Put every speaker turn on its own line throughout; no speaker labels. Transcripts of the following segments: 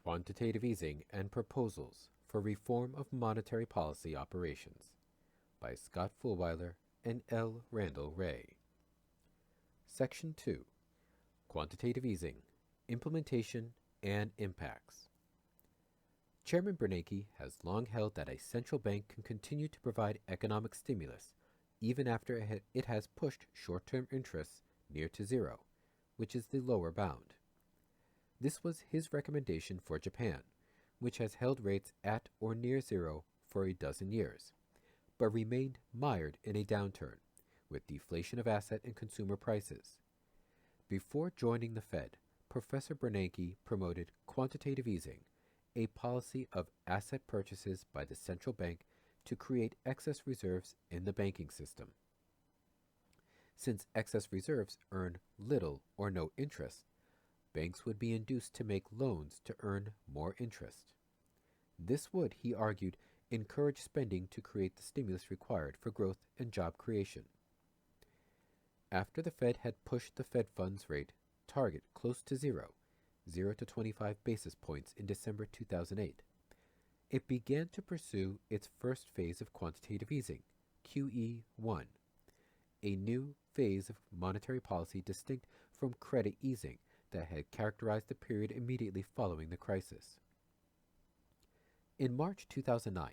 Quantitative Easing and Proposals for Reform of Monetary Policy Operations by Scott Fullwiler and L. Randall Wray. Section 2. Quantitative Easing, Implementation and Impacts. Chairman Bernanke has long held that a central bank can continue to provide economic stimulus even after it has pushed short-term interests near to zero, which is the lower bound. This was his recommendation for Japan, which has held rates at or near zero for a dozen years, but remained mired in a downturn, with deflation of asset and consumer prices. Before joining the Fed, Professor Bernanke promoted quantitative easing, a policy of asset purchases by the central bank to create excess reserves in the banking system. Since excess reserves earn little or no interest, banks would be induced to make loans to earn more interest. This would, he argued, encourage spending to create the stimulus required for growth and job creation. After the Fed had pushed the Fed funds rate target close to zero, 0 to 25 basis points in December 2008, it began to pursue its first phase of quantitative easing, QE1, a new phase of monetary policy distinct from credit easing that had characterized the period immediately following the crisis. In March 2009,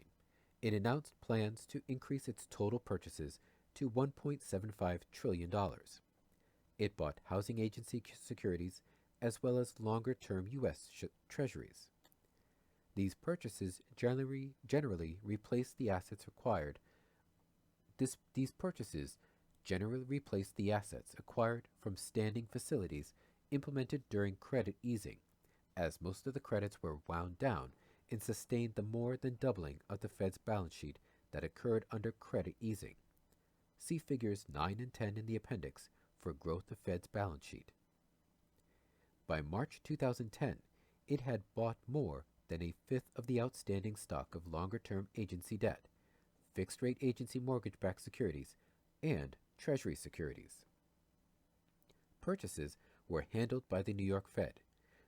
it announced plans to increase its total purchases to $1.75 trillion. It bought housing agency securities as well as longer-term U.S. treasuries. These purchases generally replaced the assets acquired. These purchases generally replaced the assets acquired from standing facilities implemented during credit easing, as most of the credits were wound down and sustained the more than doubling of the Fed's balance sheet that occurred under credit easing. See figures 9 and 10 in the appendix for growth of Fed's balance sheet. By March 2010, it had bought more than a fifth of the outstanding stock of longer-term agency debt, fixed-rate agency mortgage-backed securities, and Treasury securities. Purchases were handled by the New York Fed,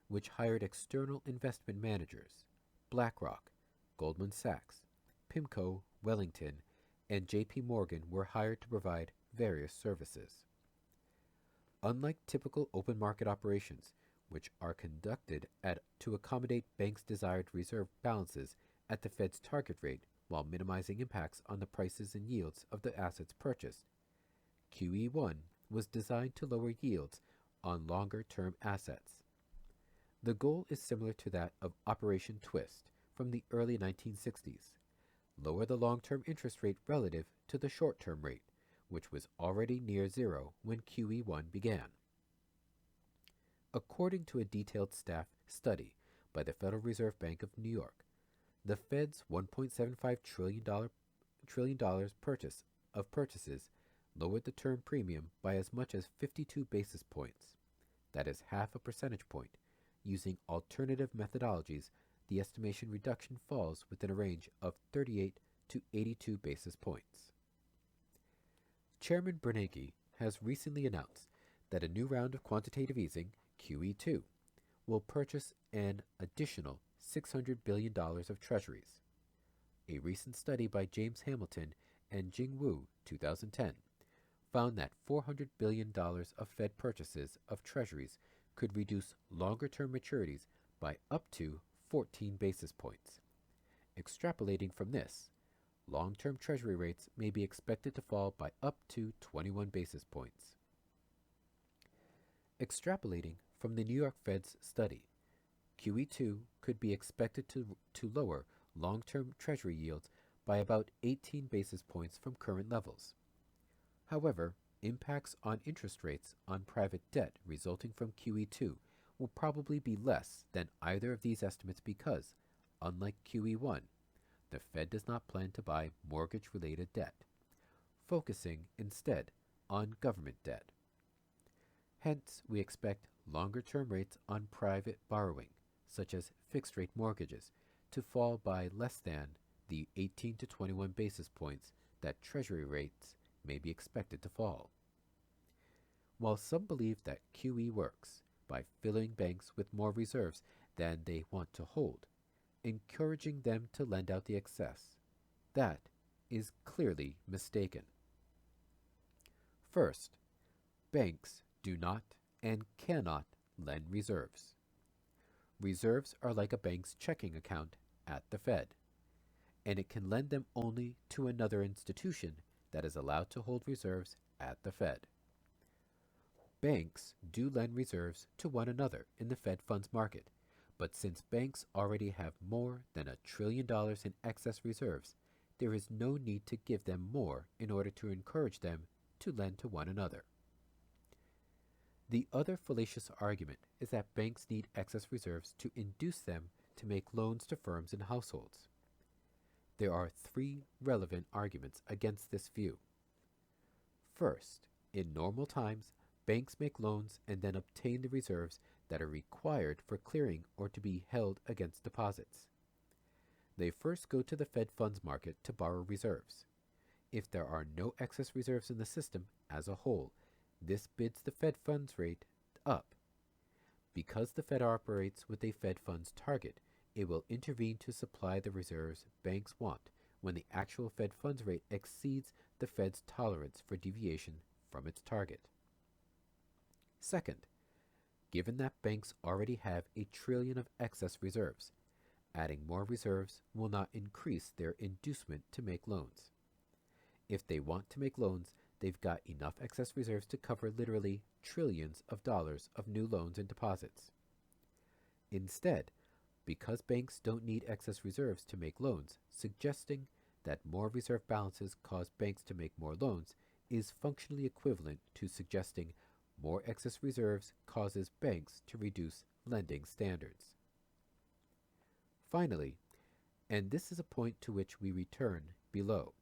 which hired external investment managers. BlackRock, Goldman Sachs, PIMCO, Wellington, and J.P. Morgan were hired to provide various services. Unlike typical open market operations, which are conducted to accommodate banks' desired reserve balances at the Fed's target rate while minimizing impacts on the prices and yields of the assets purchased, QE1 was designed to lower yields on longer-term assets. The goal is similar to that of Operation Twist from the early 1960s. Lower the long-term interest rate relative to the short-term rate, which was already near zero when QE1 began. According to a detailed staff study by the Federal Reserve Bank of New York, the Fed's $1.75 trillion purchases lowered the term premium by as much as 52 basis points. That is half a percentage point. Using alternative methodologies, the estimation reduction falls within a range of 38 to 82 basis points. Chairman Bernanke has recently announced that a new round of quantitative easing, QE2, will purchase an additional $600 billion of treasuries. A recent study by James Hamilton and Jing Wu, 2010, found that $400 billion of Fed purchases of treasuries could reduce longer-term maturities by up to 14 basis points. Extrapolating from this, long-term treasury rates may be expected to fall by up to 21 basis points. Extrapolating from the New York Fed's study, QE2 could be expected to lower long-term treasury yields by about 18 basis points from current levels. However, impacts on interest rates on private debt resulting from QE2 will probably be less than either of these estimates because, unlike QE1, the Fed does not plan to buy mortgage-related debt, focusing instead on government debt. Hence, we expect longer-term rates on private borrowing, such as fixed-rate mortgages, to fall by less than the 18 to 21 basis points that Treasury rates may be expected to fall. While some believe that QE works by filling banks with more reserves than they want to hold, encouraging them to lend out the excess. That is clearly mistaken. First, banks do not and cannot lend reserves. Reserves are like a bank's checking account at the Fed, and it can lend them only to another institution that is allowed to hold reserves at the Fed. Banks do lend reserves to one another in the Fed funds market, but since banks already have more than $1 trillion in excess reserves, there is no need to give them more in order to encourage them to lend to one another. The other fallacious argument is that banks need excess reserves to induce them to make loans to firms and households. There are three relevant arguments against this view. First, in normal times, banks make loans and then obtain the reserves that are required for clearing or to be held against deposits. They first go to the Fed funds market to borrow reserves. If there are no excess reserves in the system as a whole, this bids the Fed funds rate up. Because the Fed operates with a Fed funds target, it will intervene to supply the reserves banks want when the actual Fed funds rate exceeds the Fed's tolerance for deviation from its target. Second, given that banks already have $1 trillion of excess reserves, adding more reserves will not increase their inducement to make loans. If they want to make loans, they've got enough excess reserves to cover literally trillions of dollars of new loans and deposits. Instead, because banks don't need excess reserves to make loans, suggesting that more reserve balances cause banks to make more loans is functionally equivalent to suggesting more excess reserves causes banks to reduce lending standards. Finally, and this is a point to which we return below,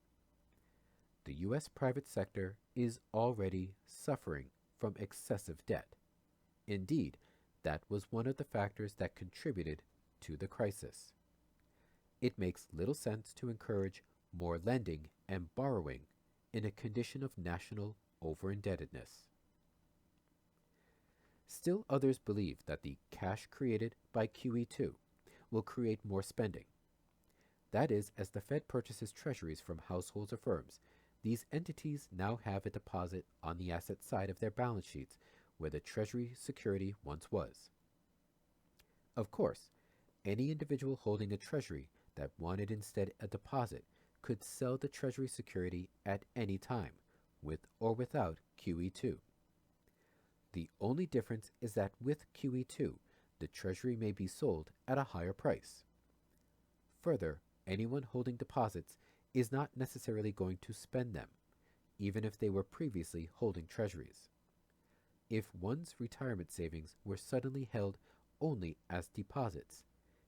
the U.S. private sector is already suffering from excessive debt. Indeed, that was one of the factors that contributed to the crisis. It makes little sense to encourage more lending and borrowing in a condition of national over-indebtedness. Still others believe that the cash created by QE2 will create more spending. That is, as the Fed purchases treasuries from households or firms, these entities now have a deposit on the asset side of their balance sheets where the treasury security once was. Of course, any individual holding a treasury that wanted instead a deposit could sell the treasury security at any time, with or without QE2. The only difference is that with QE2, the treasury may be sold at a higher price. Further, anyone holding deposits is not necessarily going to spend them, even if they were previously holding treasuries. If one's retirement savings were suddenly held only as deposits,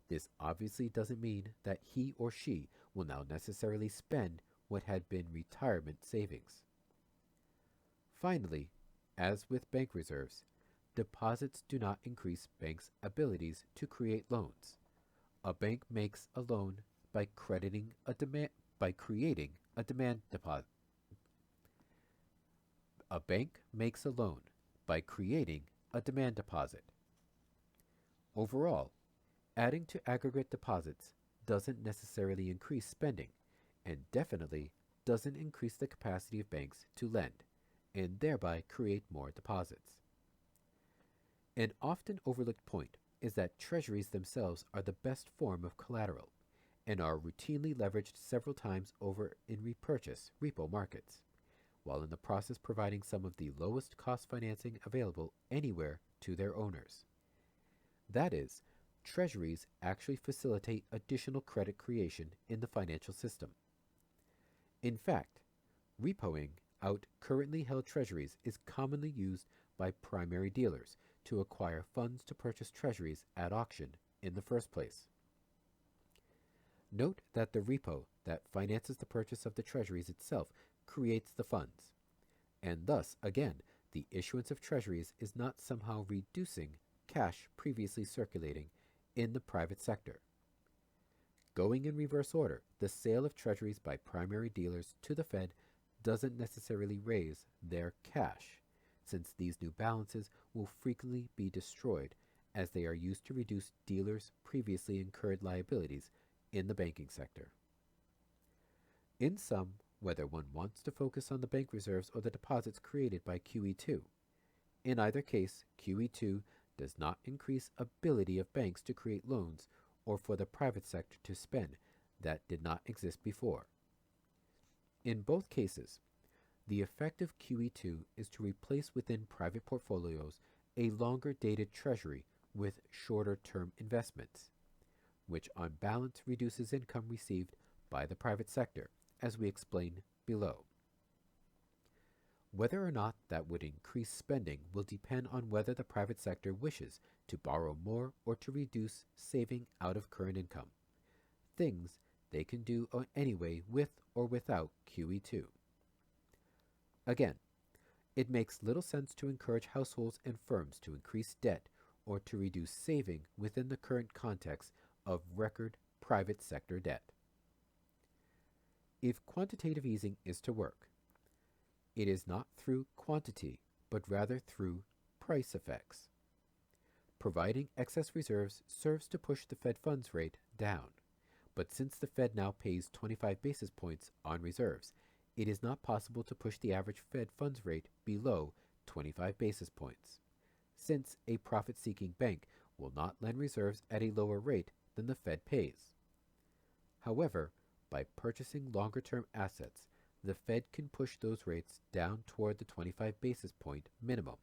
this obviously doesn't mean that he or she will now necessarily spend what had been retirement savings. Finally, as with bank reserves, deposits do not increase banks' abilities to create loans. A bank makes a loan by creating a demand deposit. A bank makes a loan by creating a demand deposit. Overall, adding to aggregate deposits doesn't necessarily increase spending, and definitely doesn't increase the capacity of banks to lend, and thereby create more deposits. An often overlooked point is that treasuries themselves are the best form of collateral, and are routinely leveraged several times over in repurchase repo markets, while in the process providing some of the lowest cost financing available anywhere to their owners. That is, treasuries actually facilitate additional credit creation in the financial system. In fact, repoing out currently held treasuries is commonly used by primary dealers to acquire funds to purchase treasuries at auction in the first place. Note that the repo that finances the purchase of the treasuries itself creates the funds, and thus, again, the issuance of treasuries is not somehow reducing cash previously circulating in the private sector. Going in reverse order, the sale of treasuries by primary dealers to the Fed doesn't necessarily raise their cash, since these new balances will frequently be destroyed as they are used to reduce dealers' previously incurred liabilities in the banking sector. In sum, whether one wants to focus on the bank reserves or the deposits created by QE2, in either case, QE2 does not increase ability of banks to create loans or for the private sector to spend that did not exist before. In both cases, the effect of QE2 is to replace within private portfolios a longer dated treasury with shorter term investments, which on balance reduces income received by the private sector, as we explain below. Whether or not that would increase spending will depend on whether the private sector wishes to borrow more or to reduce saving out of current income, things they can do anyway with or without QE2. Again, it makes little sense to encourage households and firms to increase debt or to reduce saving within the current context of record private sector debt. If quantitative easing is to work, it is not through quantity, but rather through price effects. Providing excess reserves serves to push the Fed funds rate down, but since the Fed now pays 25 basis points on reserves, it is not possible to push the average Fed funds rate below 25 basis points, since a profit-seeking bank will not lend reserves at a lower rate than the Fed pays. However, by purchasing longer-term assets, the Fed can push those rates down toward the 25 basis point minimum.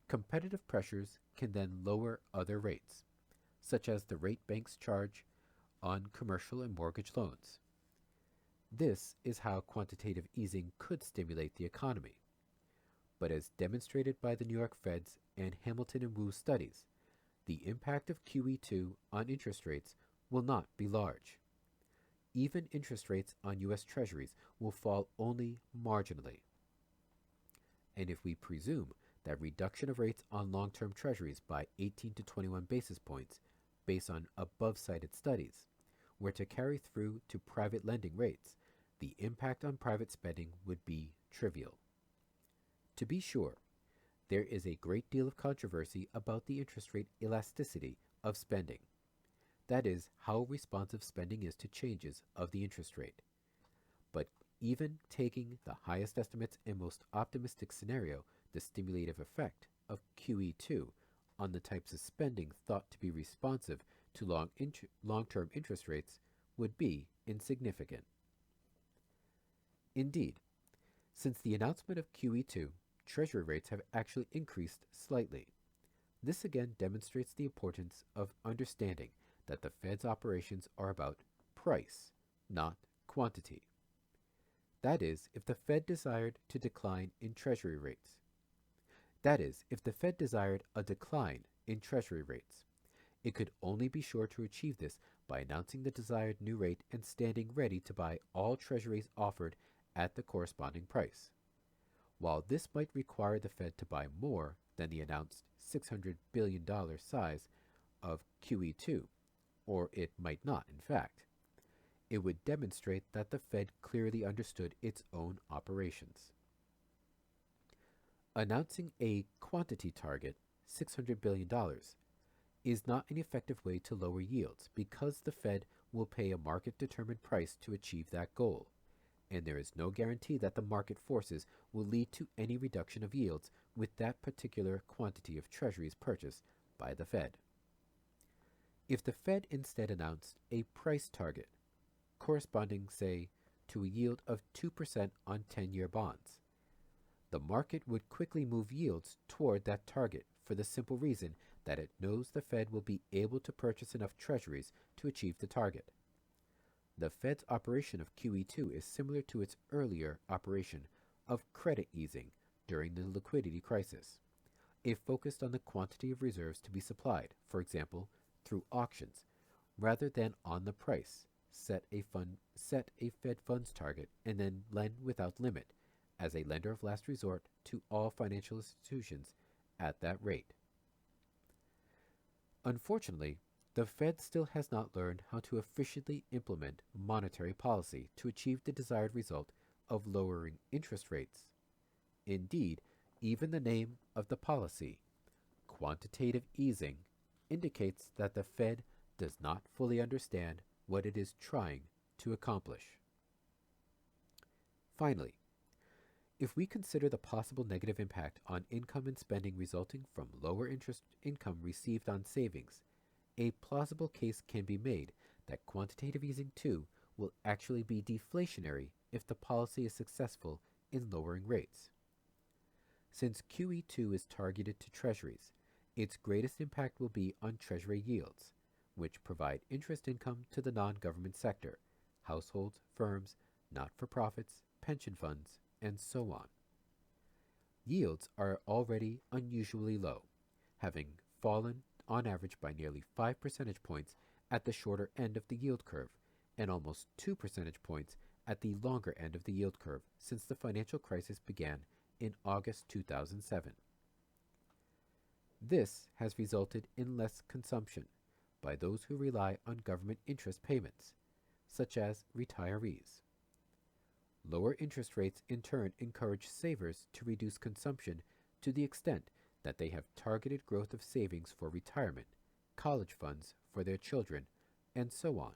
Competitive pressures can then lower other rates, such as the rate banks charge on commercial and mortgage loans. This is how quantitative easing could stimulate the economy. But as demonstrated by the New York Fed's and Hamilton and Wu studies, the impact of QE2 on interest rates will not be large. Even interest rates on U.S. Treasuries will fall only marginally. And if we presume that reduction of rates on long-term Treasuries by 18 to 21 basis points, based on above-cited studies, were to carry through to private lending rates, the impact on private spending would be trivial. To be sure, there is a great deal of controversy about the interest rate elasticity of spending. That is, how responsive spending is to changes of the interest rate. But even taking the highest estimates and most optimistic scenario, the stimulative effect of QE2 on the types of spending thought to be responsive to long-term interest rates would be insignificant. Indeed, since the announcement of QE2, Treasury rates have actually increased slightly. This again demonstrates the importance of understanding that the Fed's operations are about price, not quantity. That is, if the Fed desired to decline in Treasury rates. That is, if the Fed desired a decline in Treasury rates. It could only be sure to achieve this by announcing the desired new rate and standing ready to buy all Treasuries offered at the corresponding price. While this might require the Fed to buy more than the announced $600 billion size of QE2, or it might not, in fact, it would demonstrate that the Fed clearly understood its own operations. Announcing a quantity target, $600 billion, is not an effective way to lower yields because the Fed will pay a market-determined price to achieve that goal, and there is no guarantee that the market forces will lead to any reduction of yields with that particular quantity of treasuries purchased by the Fed. If the Fed instead announced a price target, corresponding, say, to a yield of 2% on 10-year bonds, the market would quickly move yields toward that target for the simple reason that it knows the Fed will be able to purchase enough treasuries to achieve the target. The Fed's operation of QE2 is similar to its earlier operation of credit easing during the liquidity crisis. It focused on the quantity of reserves to be supplied, for example, through auctions, rather than on the price, set a Fed funds target, and then lend without limit as a lender of last resort to all financial institutions at that rate. Unfortunately, the Fed still has not learned how to efficiently implement monetary policy to achieve the desired result of lowering interest rates. Indeed, even the name of the policy, quantitative easing indicates that the Fed does not fully understand what it is trying to accomplish. Finally, if we consider the possible negative impact on income and spending resulting from lower interest income received on savings, a plausible case can be made that quantitative easing 2 will actually be deflationary if the policy is successful in lowering rates. Since QE2 is targeted to treasuries, its greatest impact will be on treasury yields, which provide interest income to the non-government sector, households, firms, not-for-profits, pension funds, and so on. Yields are already unusually low, having fallen on average by nearly 5 percentage points at the shorter end of the yield curve and almost 2 percentage points at the longer end of the yield curve since the financial crisis began in August 2007. This has resulted in less consumption by those who rely on government interest payments, such as retirees. Lower interest rates in turn encourage savers to reduce consumption to the extent that they have targeted growth of savings for retirement, college funds for their children, and so on.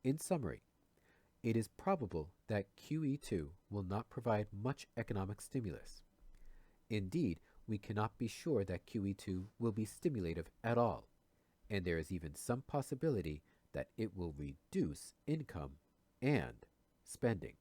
In summary, it is probable that QE2 will not provide much economic stimulus. Indeed, we cannot be sure that QE2 will be stimulative at all, and there is even some possibility that it will reduce income and spending.